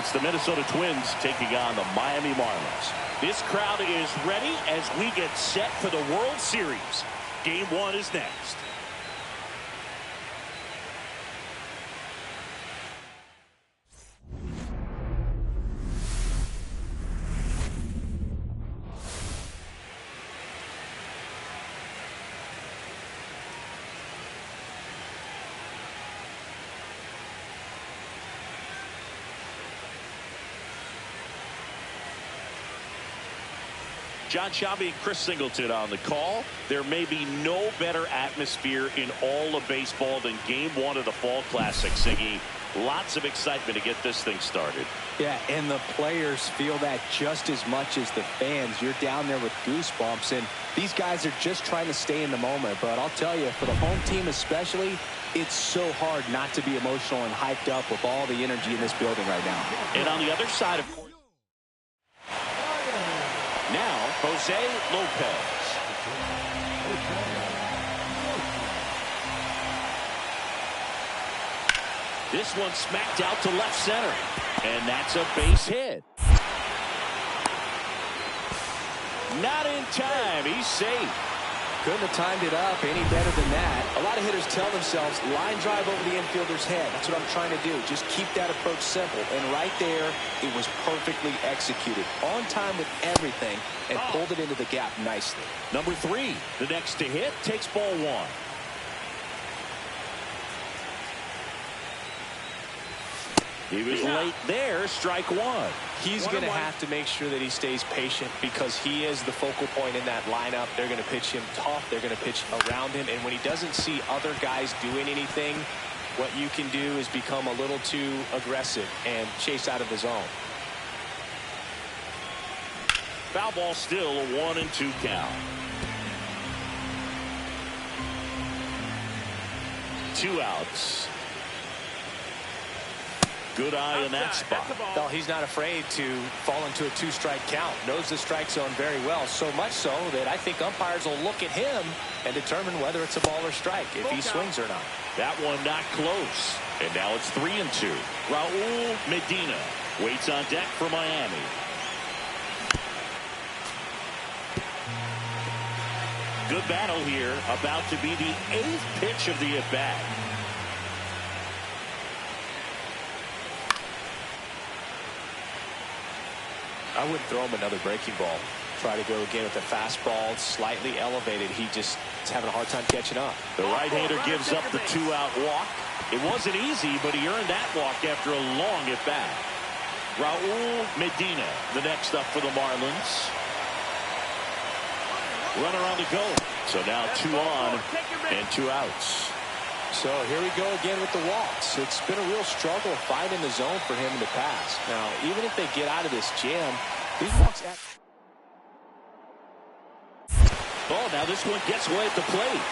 It's the Minnesota Twins taking on the Miami Marlins. This crowd is ready as we get set for the World Series. Game 1 is next. John Shelby and Chris Singleton on the call. There may be no better atmosphere in all of baseball than Game 1 of the Fall Classic, Siggy. Lots of excitement to get this thing started. Yeah, and the players feel that just as much as the fans. You're down there with goosebumps, and these guys are just trying to stay in the moment. But I'll tell you, for the home team especially, it's so hard not to be emotional and hyped up with all the energy in this building right now. And on the other side, of course, now, Jose Lopez. This one smacked out to left center. And that's a base hit. Not in time. He's safe. Couldn't have timed it up any better than that. A lot of hitters tell themselves, line drive over the infielder's head. That's what I'm trying to do. Just keep that approach simple. And right there, it was perfectly executed. On time with everything, and pulled it into the gap nicely. Number 3, the next to hit, takes ball 1. He was late there, strike 1. He's going to have to make sure that he stays patient because he is the focal point in that lineup. They're going to pitch him tough. They're going to pitch around him. And when he doesn't see other guys doing anything, what you can do is become a little too aggressive and chase out of the zone. Foul ball still, a 1-2 count. 2 outs. Good eye in that spot. Well, he's not afraid to fall into a 2-strike count. Knows the strike zone very well. So much so that I think umpires will look at him and determine whether it's a ball or strike, if he swings or not. That one not close. And now it's 3-2. Raul Medina waits on deck for Miami. Good battle here. About to be the 8th pitch of the at-bat. I wouldn't throw him another breaking ball. Try to go again with the fastball, slightly elevated. He just is having a hard time catching up. The right-hander gives up the 2-out walk. It wasn't easy, but he earned that walk after a long at-bat. Raul Medina, the next up for the Marlins. Runner on the go. So now 2 on and 2 outs. So here we go again with the walks. It's been a real struggle finding the zone for him in the past. Now, even if they get out of this jam, these walks... Oh, now this one gets away at the plate.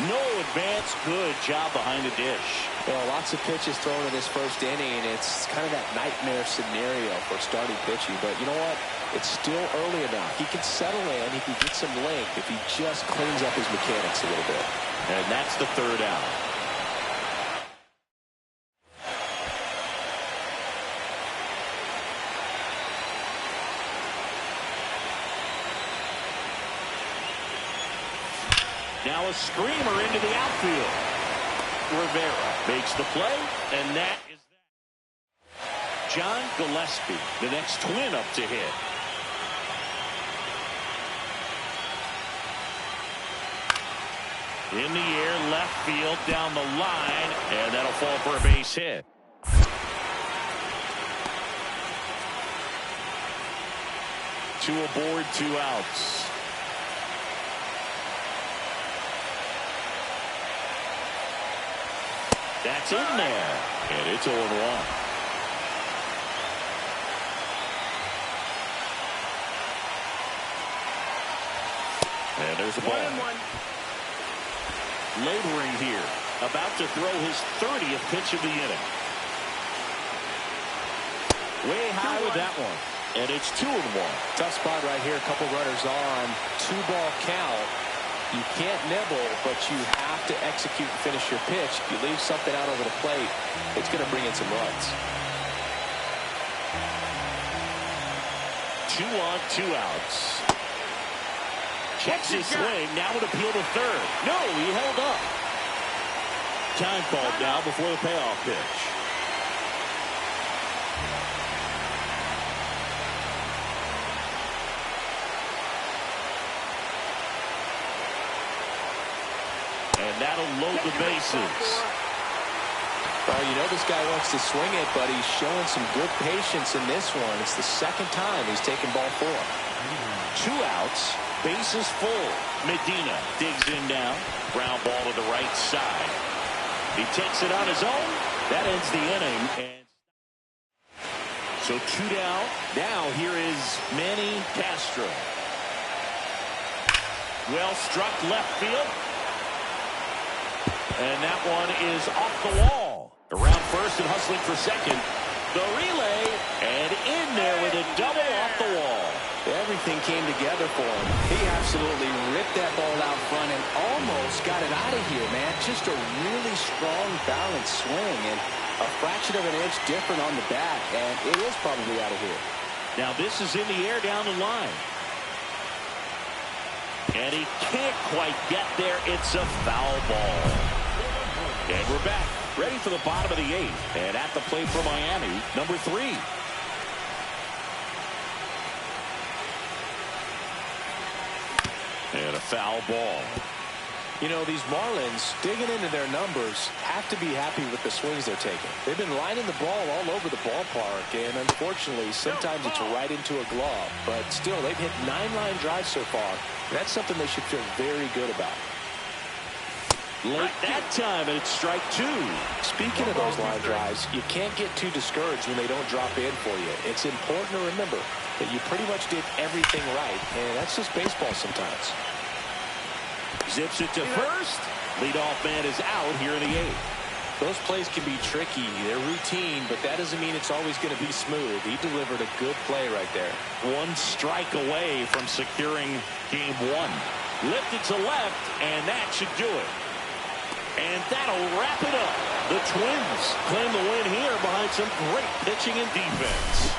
No advance. Good job behind the dish. Well, lots of pitches thrown in this first inning. It's kind of that nightmare scenario for starting pitching. But you know what? It's still early enough. He can settle in. He can get some length if he just cleans up his mechanics a little bit. And that's the 3rd out. Now a screamer into the outfield. Rivera makes the play, and that is that. John Gillespie, the next Twin up to hit. In the air, left field, down the line, and that'll fall for a base hit. Two aboard, 2 outs. That's in there, and it's 0-1. And there's a ball. Laboring here, about to throw his 30th pitch of the inning. Way high with that one, and it's 2-1. Tough spot right here. A couple runners on. 2-ball count. You can't nibble, but you have to execute and finish your pitch. If you leave something out over the plate, it's going to bring in some runs. 2 on, 2 outs. Checks his swing. Now an appeal to third. No, he held up. Time called now before the payoff pitch. And that'll load the bases. Well, you know this guy wants to swing it, but he's showing some good patience in this one. It's the second time he's taken ball 4. 2 outs, bases full. Medina digs in now. Ground ball to the right side. He takes it on his own. That ends the inning. And so 2 down. Now here is Manny Castro. Well struck left field. And that one is off the wall. Around first and hustling for second. The relay, and in there with a double off the wall. Everything came together for him. He absolutely ripped that ball out front and almost got it out of here, man. Just a really strong, balanced swing, and a fraction of an inch different on the bat, and it is probably out of here. Now this is in the air down the line. And he can't quite get there. It's a foul ball. And we're back, ready for the bottom of the 8th. And at the plate for Miami, number 3. And a foul ball. You know, these Marlins, digging into their numbers, have to be happy with the swings they're taking. They've been lining the ball all over the ballpark, and unfortunately, sometimes it's right into a glove. But still, they've hit 9 line drives so far. That's something they should feel very good about. Late that time, and it's strike 2. Speaking of those line drives, you can't get too discouraged when they don't drop in for you. It's important to remember that you pretty much did everything right, and that's just baseball sometimes. Zips it to first. Leadoff man is out here in the 8th. Those plays can be tricky. They're routine, but that doesn't mean it's always going to be smooth. He delivered a good play right there. 1 strike away from securing game 1. Lifted to left, and that should do it. And that'll wrap it up. The Twins claim the win here behind some great pitching and defense.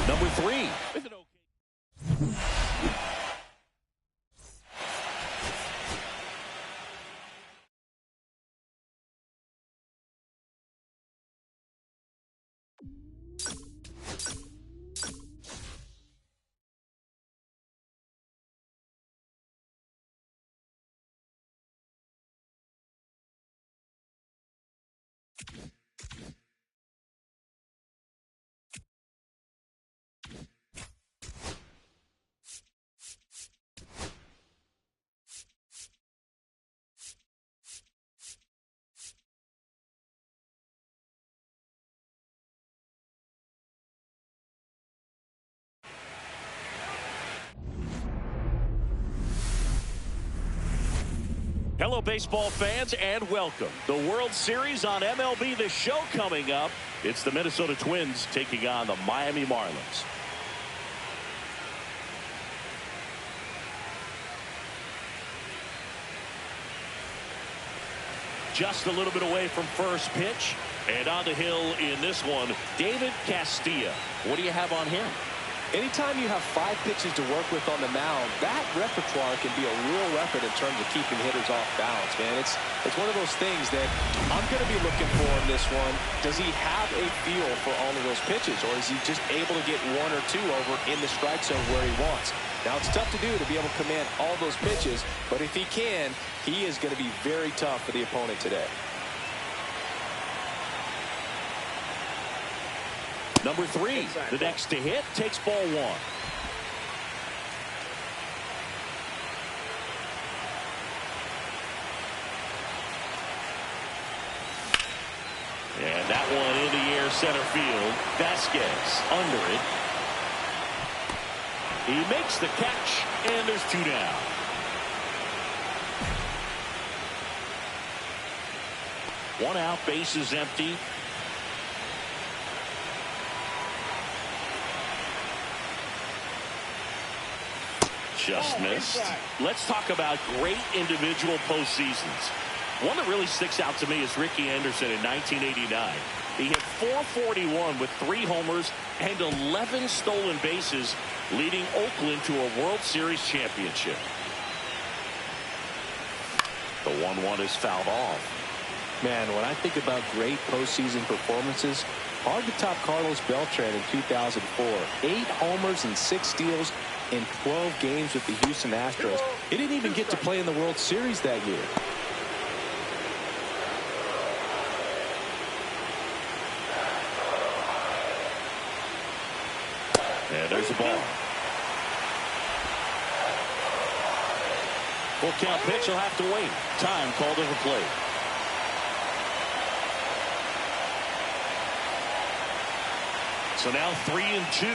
Number 3. Hello, baseball fans, and welcome. The World Series on MLB, the show coming up. It's the Minnesota Twins taking on the Miami Marlins. Just a little bit away from first pitch. And on the hill in this one, David Castilla. What do you have on him? Anytime you have 5 pitches to work with on the mound, that repertoire can be a real weapon in terms of keeping hitters off balance, man. It's one of those things that I'm going to be looking for in this one. Does he have a feel for all of those pitches, or is he just able to get 1 or 2 over in the strike zone where he wants? Now, it's tough to do to be able to command all those pitches, but if he can, he is going to be very tough for the opponent today. Number 3, the next to hit, takes ball 1. And that one in the air center field. Vasquez under it. He makes the catch, and there's 2 down. One out, bases empty. Just missed. Let's talk about great individual postseasons. One that really sticks out to me is Ricky Anderson in 1989. He hit .441 with 3 homers and 11 stolen bases, leading Oakland to a World Series championship. The 1-1 is fouled off. Man, when I think about great postseason performances, hard to top Carlos Beltran in 2004. 8 homers and 6 steals in 12 games with the Houston Astros. He didn't even get to play in the World Series that year. And there's the ball. Full count pitch, he'll have to wait. Time called at the plate. So now 3-2.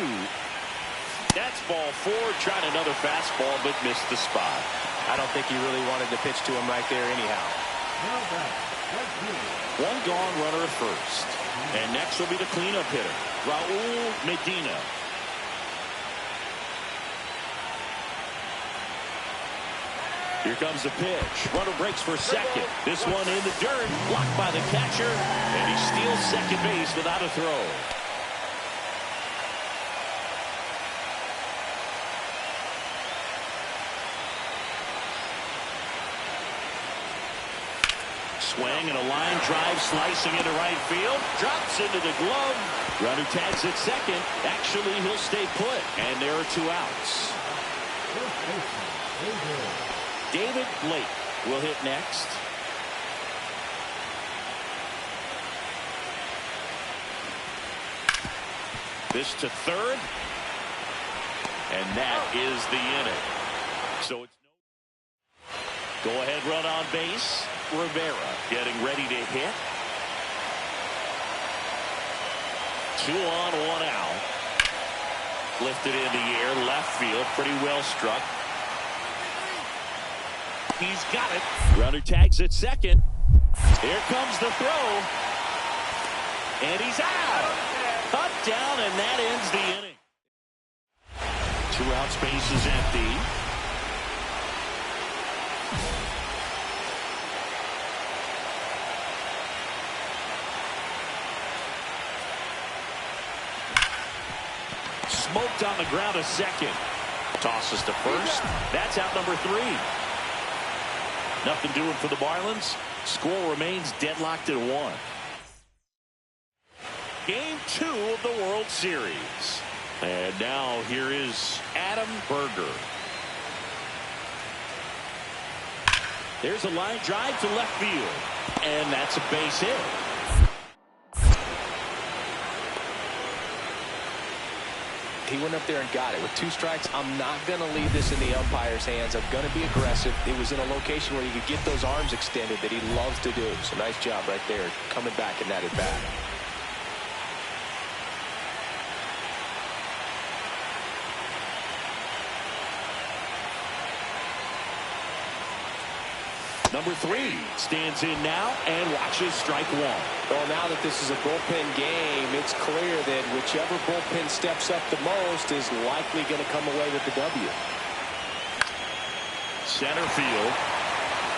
That's ball 4. Tried another fastball, but missed the spot. I don't think he really wanted to pitch to him right there anyhow. One gone, runner at first. And next will be the cleanup hitter, Raul Medina. Here comes the pitch. Runner breaks for second. This one in the dirt. Blocked by the catcher. And he steals second base without a throw. Swing and a line drive slicing into right field. Drops into the glove. Runner tags at second. Actually, he'll stay put. And there are 2 outs. David Blake will hit next. This to third. And that is the inning. So it's no go ahead run on base. Rivera getting ready to hit. 2 on, 1 out. Lifted in the air, left field, pretty well struck. He's got it. Runner tags at second. Here comes the throw. And he's out. Up, down, and that ends the inning. 2 outs, base is empty. Smoked on the ground a second. Tosses to first. That's out number 3. Nothing doing for the Marlins. Score remains deadlocked at 1. Game 2 of the World Series. And now here is Adam Berger. There's a line drive to left field. And that's a base hit. He went up there and got it. With 2 strikes, I'm not going to leave this in the umpire's hands. I'm going to be aggressive. It was in a location where you could get those arms extended that he loves to do. So nice job right there, coming back in that at bat. Number 3 stands in now and watches strike 1. Well, now that this is a bullpen game, it's clear that whichever bullpen steps up the most is likely going to come away with the W. Center field.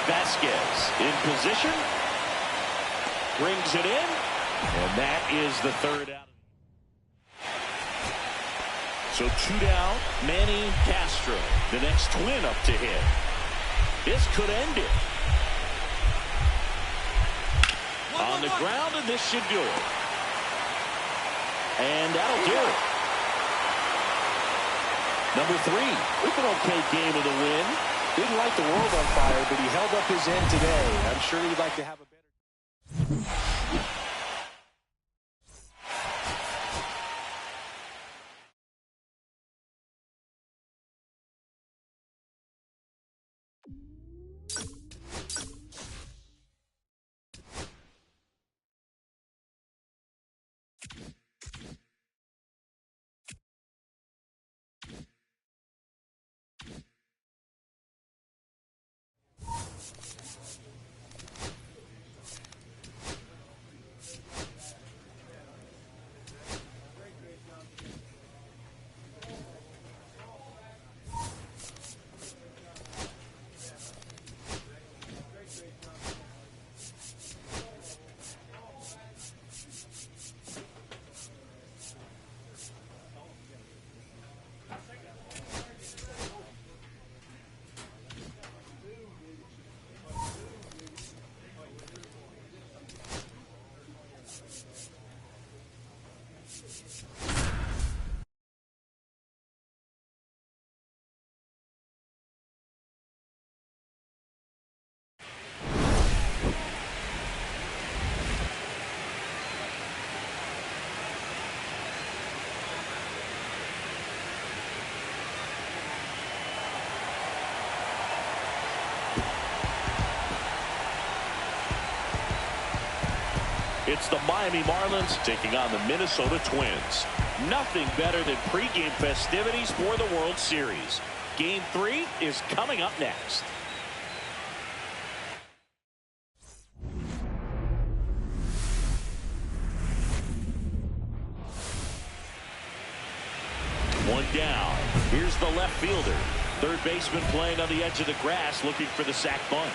Vasquez in position. Brings it in. And that is the 3rd out. So 2 down. Manny Castro, the next twin up to hit. This could end it. On the ground, and this should do it. And that'll do it. Number 3 with an okay game of the win. Didn't light the world on fire, but he held up his end today. I'm sure he'd like to have a better. It's the Miami Marlins taking on the Minnesota Twins. Nothing better than pregame festivities for the World Series. Game 3 is coming up next. One down. Here's the left fielder. Third baseman playing on the edge of the grass looking for the sac bunt.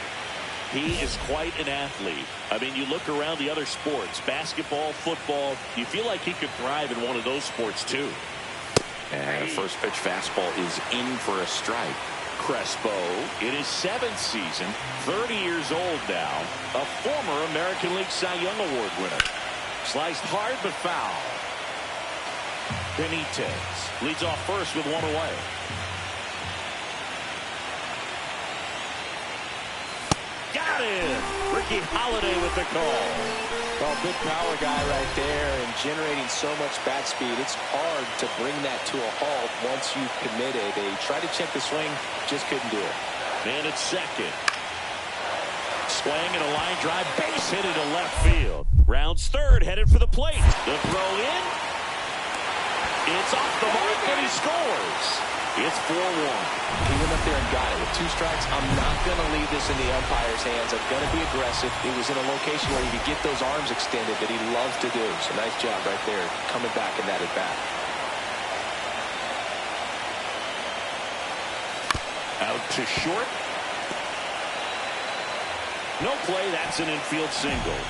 He is quite an athlete. I mean, you look around the other sports, basketball, football, you feel like he could thrive in one of those sports too. And a first pitch fastball is in for a strike. Crespo in his 7th season, 30 years old now, a former American League Cy Young Award winner. Sliced hard but foul. Benitez leads off first with one away. Got it! Ricky Holiday with the call. Well, big power guy right there and generating so much bat speed. It's hard to bring that to a halt once you've committed. They tried to check the swing, just couldn't do it. Man at second. Swing and a line drive, base hit into left field. Rounds third, headed for the plate. The throw in. It's off the mark and he scores. It's 4-1. He went up there and got it. With 2 strikes, I'm not going to leave this in the umpire's hands. I'm going to be aggressive. It was in a location where he could get those arms extended that he loves to do. So nice job right there, coming back in that at bat. Out to short. No play. That's an infield single.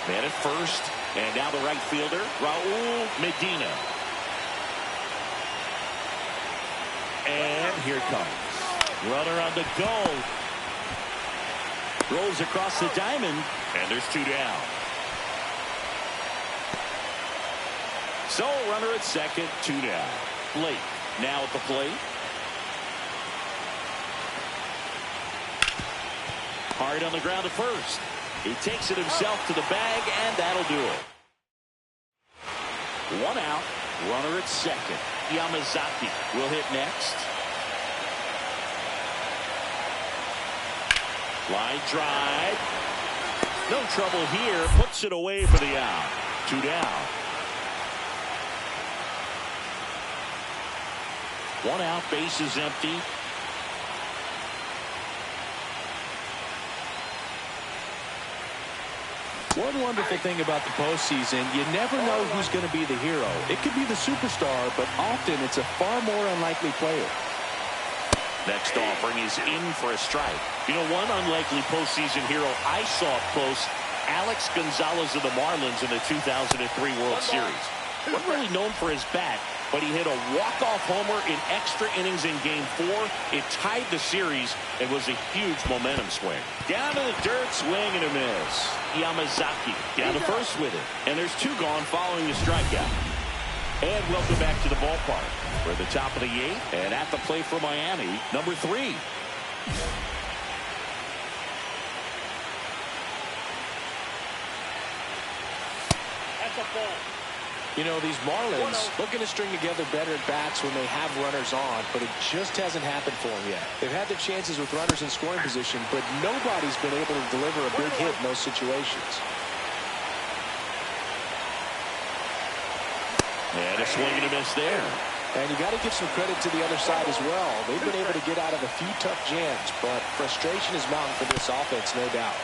Man at first. And now the right fielder, Raul Medina. And here it comes. Runner on the go. Rolls across the diamond. And there's 2 down. So runner at second, 2 down. Blake now at the plate. Hard on the ground at first. He takes it himself to the bag, and that'll do it. 1 out. Runner at second. Yamazaki will hit next. Line drive. No trouble here. Puts it away for the out. 2 down. 1 out. Base is empty. One wonderful thing about the postseason, you never know who's going to be the hero. It could be the superstar, but often it's a far more unlikely player. Next offering is in for a strike. You know, one unlikely postseason hero I saw up close, Alex Gonzalez of the Marlins in the 2003 World Series. Wasn't really known for his bat, but he hit a walk-off homer in extra innings in Game 4. It tied the series and was a huge momentum swing. Down to the dirt, swing and a miss. Yamazaki down to first with it. And there's 2 gone following the strikeout. And welcome back to the ballpark. We're at the top of the 8th, and at the plate for Miami, number 3. That's a ball. You know, these Marlins looking to string together better at bats when they have runners on, but it just hasn't happened for them yet. They've had their chances with runners in scoring position, but nobody's been able to deliver a big hit in those situations. And a swing and a miss there. And you got to give some credit to the other side as well. They've been able to get out of a few tough jams, but frustration is mounting for this offense, no doubt.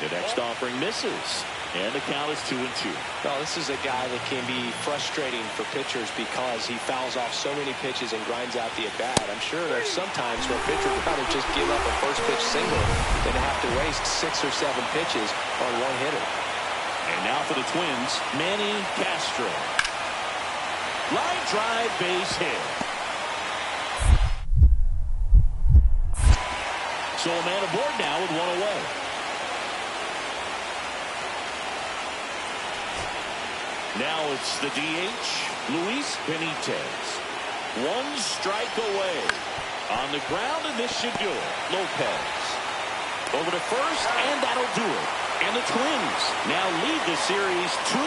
The next offering misses. And the count is 2-2. Well, this is a guy that can be frustrating for pitchers because he fouls off so many pitches and grinds out the at-bat. I'm sure there's some times where a pitcher would rather just give up a first pitch single than have to waste 6 or 7 pitches on one hitter. And now for the Twins, Manny Castro. Line drive, base hit. So a man aboard now with 1 away. Now it's the DH, Luis Benitez. 1 strike away. On the ground, and this should do it. Lopez. Over to first, and that'll do it. And the Twins now lead the series 2-1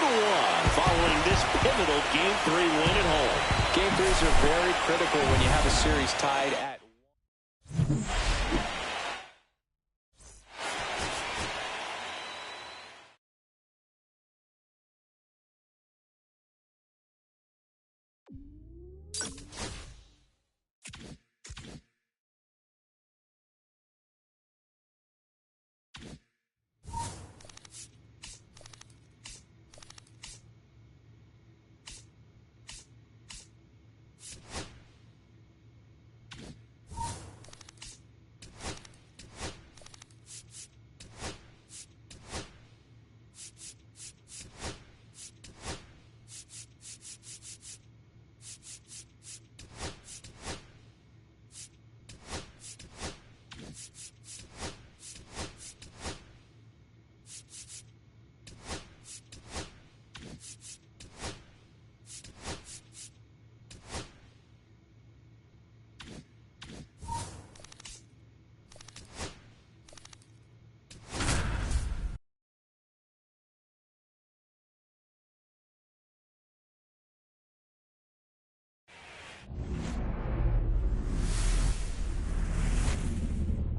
following this pivotal Game 3 win at home. Game 3s are very critical when you have a series tied at 1.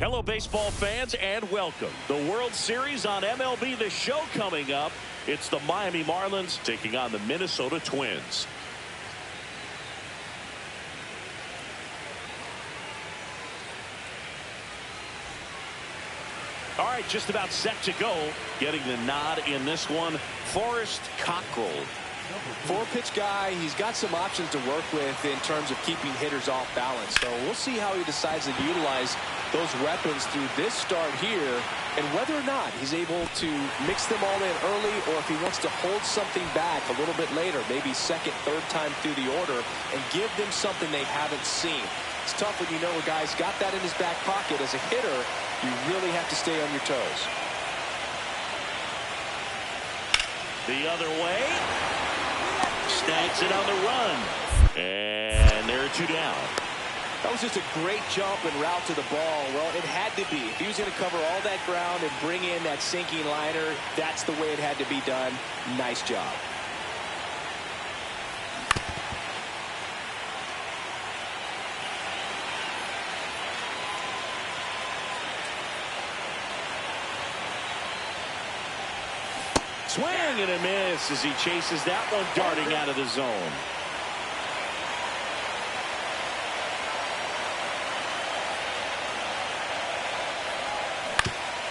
Hello, baseball fans, and welcome. The World Series on MLB The Show coming up. It's the Miami Marlins taking on the Minnesota Twins. All right, just about set to go. Getting the nod in this one, Forrest Cockrell. 4-pitch guy. He's got some options to work with in terms of keeping hitters off balance. So we'll see how he decides to utilize those weapons through this start here, and whether or not he's able to mix them all in early, or if he wants to hold something back a little bit later, maybe second, third time through the order, and give them something they haven't seen. It's tough when you know a guy's got that in his back pocket. As a hitter, you really have to stay on your toes. The other way. Snags it on the run. And there are 2 down. That was just a great jump and route to the ball. Well, it had to be. If he was going to cover all that ground and bring in that sinking liner, that's the way it had to be done. Nice job. Swing and a miss as he chases that one darting out of the zone.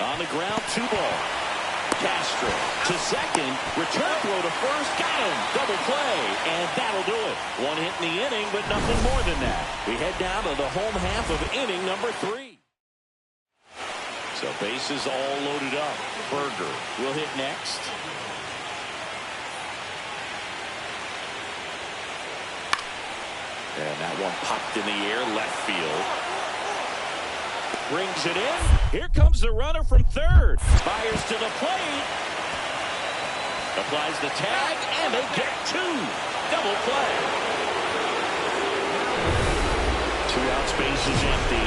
On the ground, 2 ball. Castro to second. Return throw to first. Got him. Double play. And that'll do it. 1 hit in the inning, but nothing more than that. We head down to the home half of inning number 3. So bases all loaded up. Berger will hit next. And that one popped in the air, left field. Brings it in. Here comes the runner from third. Fires to the plate. Applies the tag, and they get 2. Double play. 2 outs, base is empty.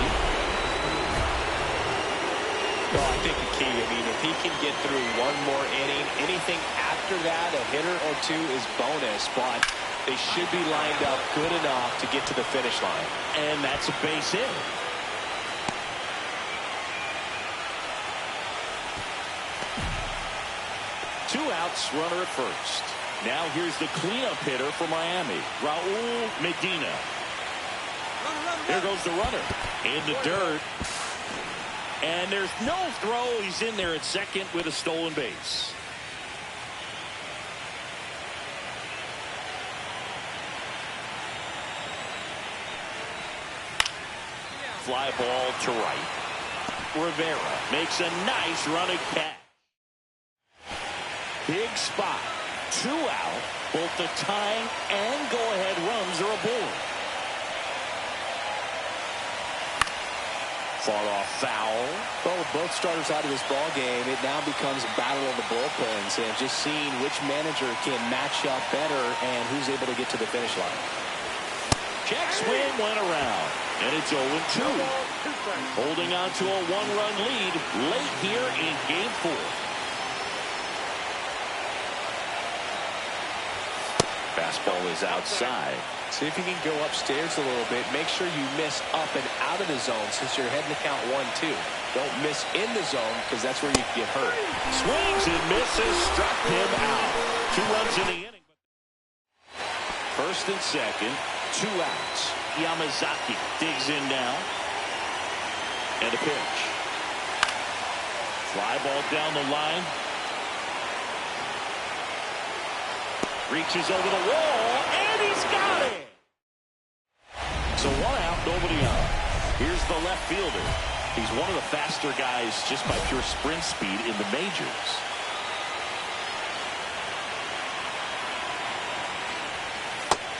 Well, I think the key, if he can get through 1 more inning, anything after that, a hitter or 2 is bonus, but they should be lined up good enough to get to the finish line. And that's a base hit. Two outs, runner at first. Now here's the cleanup hitter for Miami, Raul Medina. Here goes the runner in the dirt. And there's no throw. He's in there at second with a stolen base. Fly ball to right. Rivera makes a nice running catch. Big spot. 2 out. Both the tying and go-ahead runs are aboard. Far off foul. Well, with both starters out of this ball game, it now becomes a battle of the bullpens, and just seeing which manager can match up better and who's able to get to the finish line. Check swing went around, and it's 0-2. Holding on to a 1-run lead late here in Game 4. fastball is outside. See if you can go upstairs a little bit. Make sure you miss up and out of the zone since you're heading to count 1-2. Don't miss in the zone because that's where you can get hurt. Swings and misses, struck him out. 2 runs in the inning. First and second, 2 outs. Yamazaki digs in now. And a pitch. Fly ball down the line. Reaches over the wall, and he's got it. So 1 out, nobody on. Here's the left fielder. He's one of the faster guys just by pure sprint speed in the majors.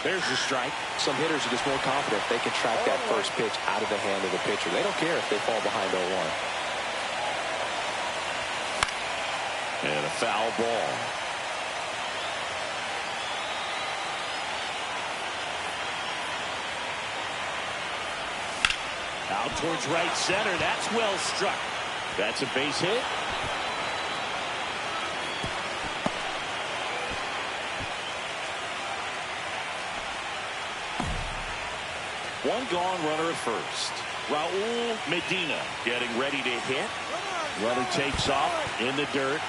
There's the strike. Some hitters are just more confident if they can track that first pitch out of the hand of the pitcher. They don't care if they fall behind 0-1. And a foul ball. Out towards right center. That's well struck. That's a base hit. One gone, runner at first. Raul Medina getting ready to hit. Runner takes off in the dirt.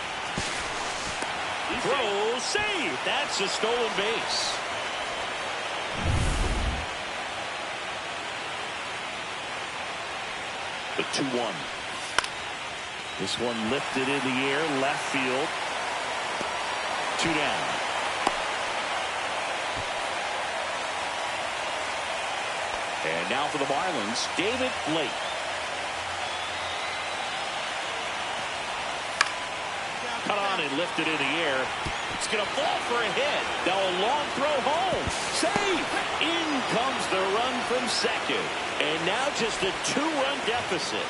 Throw, save. That's a stolen base. The 2-1. This one lifted in the air, left field. 2 down. And now for the Marlins, David Blake. Cut on and lifted in the air. It's going to fall for a hit. Now a long throw home. Save. In comes the run from second. And now just a 2-run deficit.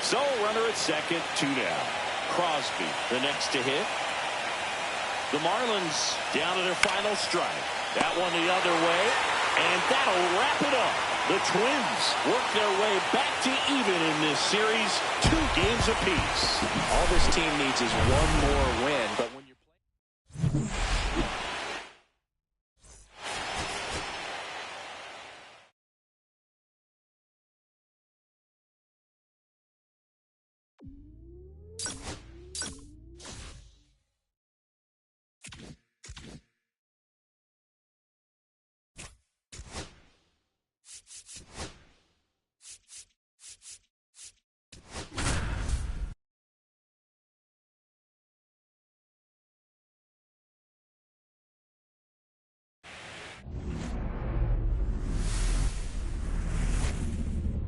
So runner at second, 2 down. Crosby, the next to hit. The Marlins down to their final strike. That one the other way. And that'll wrap it up. The Twins work their way back to even in this series. 2 games apiece. All this team needs is one more win. But when you're playing...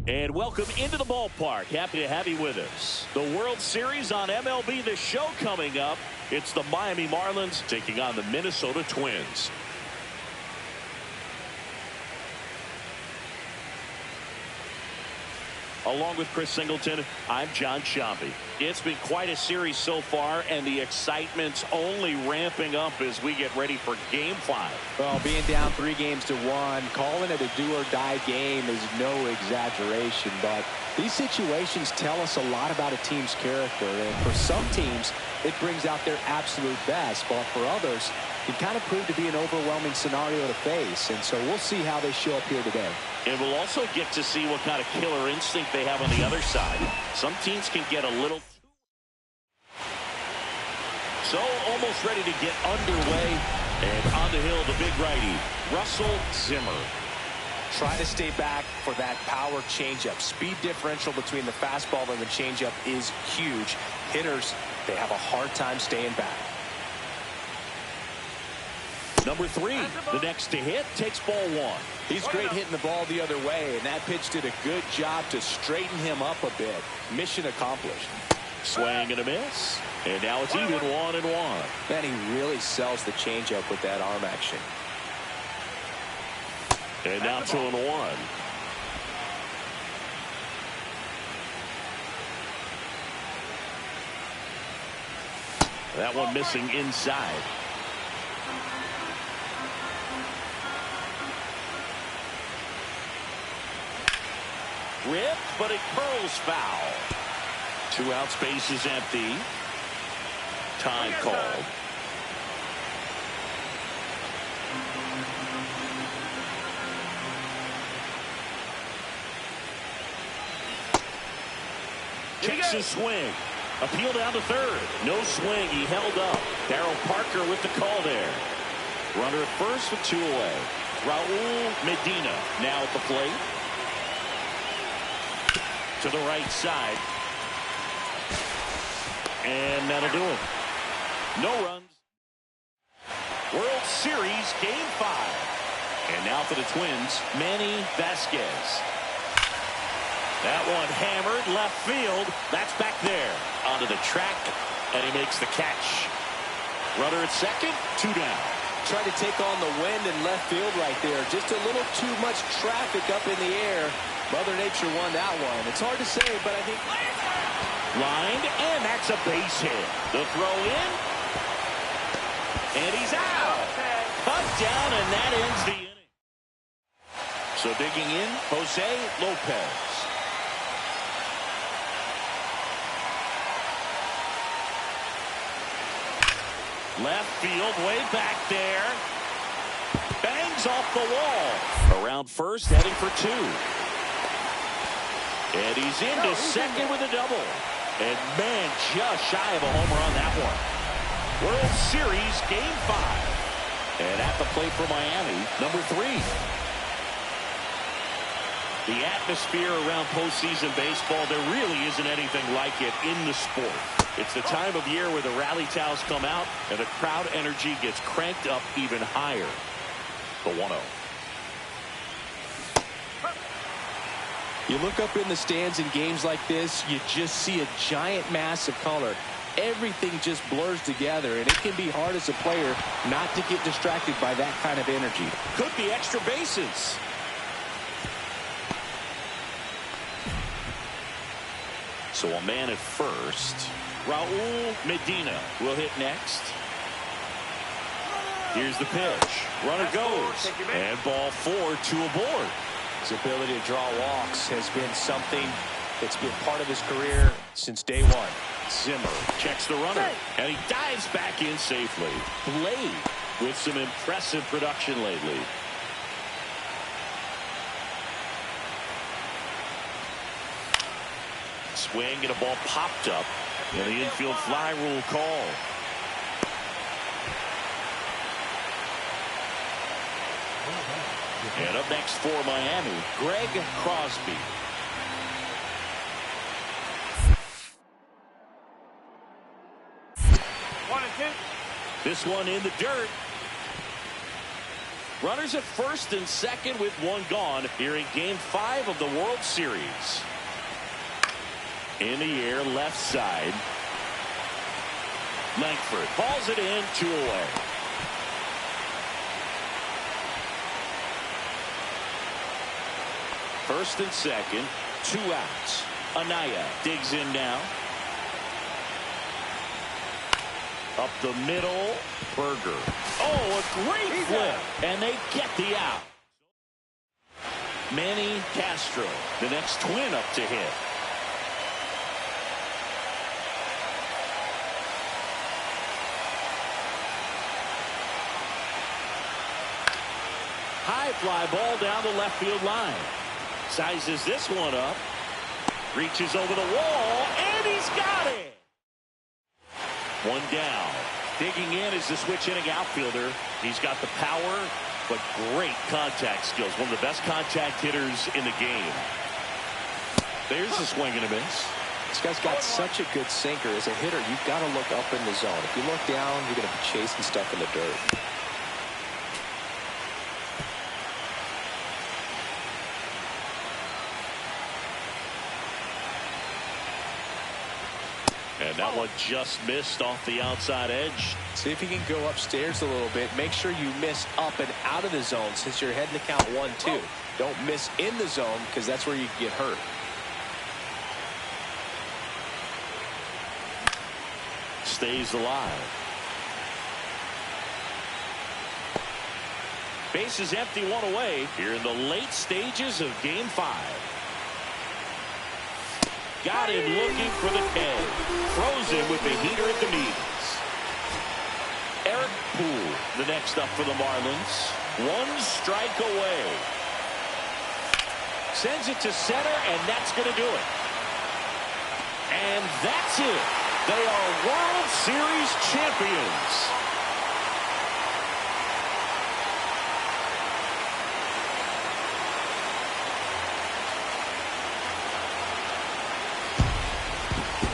And welcome into the ballpark. Happy to have you with us. The World Series on MLB The Show coming up. It's the Miami Marlins taking on the Minnesota Twins. Along with Chris Singleton, I'm John Sciambi. It's been quite a series so far, and the excitement's only ramping up as we get ready for Game 5. Well, being down 3-1, calling it a do-or-die game is no exaggeration, but these situations tell us a lot about a team's character, and for some teams, it brings out their absolute best, but for others, it kind of proved to be an overwhelming scenario to face, and so we'll see how they show up here today. And we'll also get to see what kind of killer instinct they have on the other side. Some teams can get a little... So almost ready to get underway. And on the hill, the big righty, Russell Zimmer. Try to stay back for that power changeup. Speed differential between the fastball and the changeup is huge. Hitters, they have a hard time staying back. Number 3, the next to hit, takes ball 1. He's great hitting the ball the other way, and that pitch did a good job to straighten him up a bit. Mission accomplished. Swing and a miss. And now it's even 1-1. Man, he really sells the changeup with that arm action. And now 2-1. That one missing inside. Rip, but it curls foul. 2 outs, base is empty. Time called. Checks his swing. Appeal down to third. No swing. He held up. Darryl Parker with the call there. Runner at first with 2 away. Raul Medina now at the plate. To the right side. And that'll do it. No runs. World Series Game 5. And now for the Twins, Manny Vasquez. That one hammered left field. That's back there. Onto the track, and he makes the catch. Runner at second, 2 down. Tried to take on the wind in left field right there. Just a little too much traffic up in the air. Mother Nature won that one. It's hard to say, but I think... Lined, and that's a base hit. The throw in, and he's out. Cut down, and that ends the inning. So digging in, Jose Lopez. Left field, way back there. Bangs off the wall. Around first, heading for 2. And he's into second with a double. And man, just shy of a homer on that one. World Series Game 5. And at the plate for Miami, number 3. The atmosphere around postseason baseball, there really isn't anything like it in the sport. It's the time of year where the rally towels come out and the crowd energy gets cranked up even higher. The 1-0. You look up in the stands in games like this, you just see a giant mass of color. Everything just blurs together, and it can be hard as a player not to get distracted by that kind of energy. Could be extra bases. So a man at first. Raul Medina will hit next. Here's the pitch. Runner goes. And ball 4, 2 aboard. His ability to draw walks has been something that's been part of his career since day 1. Zimmer checks the runner, and he dives back in safely. Blade with some impressive production lately. Swing and a ball popped up, and the infield fly rule call. And up next for Miami, Greg Crosby. This one in the dirt. Runners at first and second with 1 gone here in Game 5 of the World Series. In the air, left side. Langford hauls it in, 2 away. First and second, 2 outs. Anaya digs in now. Up the middle, Berger. Oh, a great flip, and they get the out. Manny Castro, the next Twin up to hit. High fly ball down the left field line. Sizes this one up. Reaches over the wall, and he's got it. 1 down. Digging in is the switch inning outfielder. He's got the power, but great contact skills. One of the best contact hitters in the game. There's a swing and a miss. This guy's got such a good sinker. As a hitter, you've got to look up in the zone. If you look down, you're going to be chasing stuff in the dirt. And that one just missed off the outside edge. See if you can go upstairs a little bit. Make sure you miss up and out of the zone since you're heading to count 1-2. Don't miss in the zone because that's where you can get hurt. Stays alive. Base is empty, 1 away here in the late stages of Game 5. Got him looking for the K. Throws him with the heater at the knees. Eric Poole, the next up for the Marlins. 1 strike away. Sends it to center, and that's going to do it. And that's it. They are World Series champions.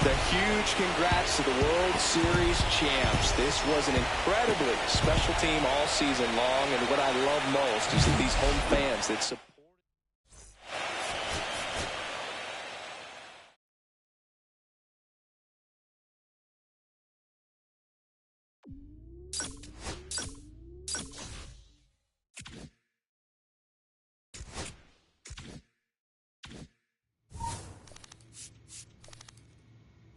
The huge congrats to the World Series champs. This was an incredibly special team all season long, and what I love most is that these home fans that support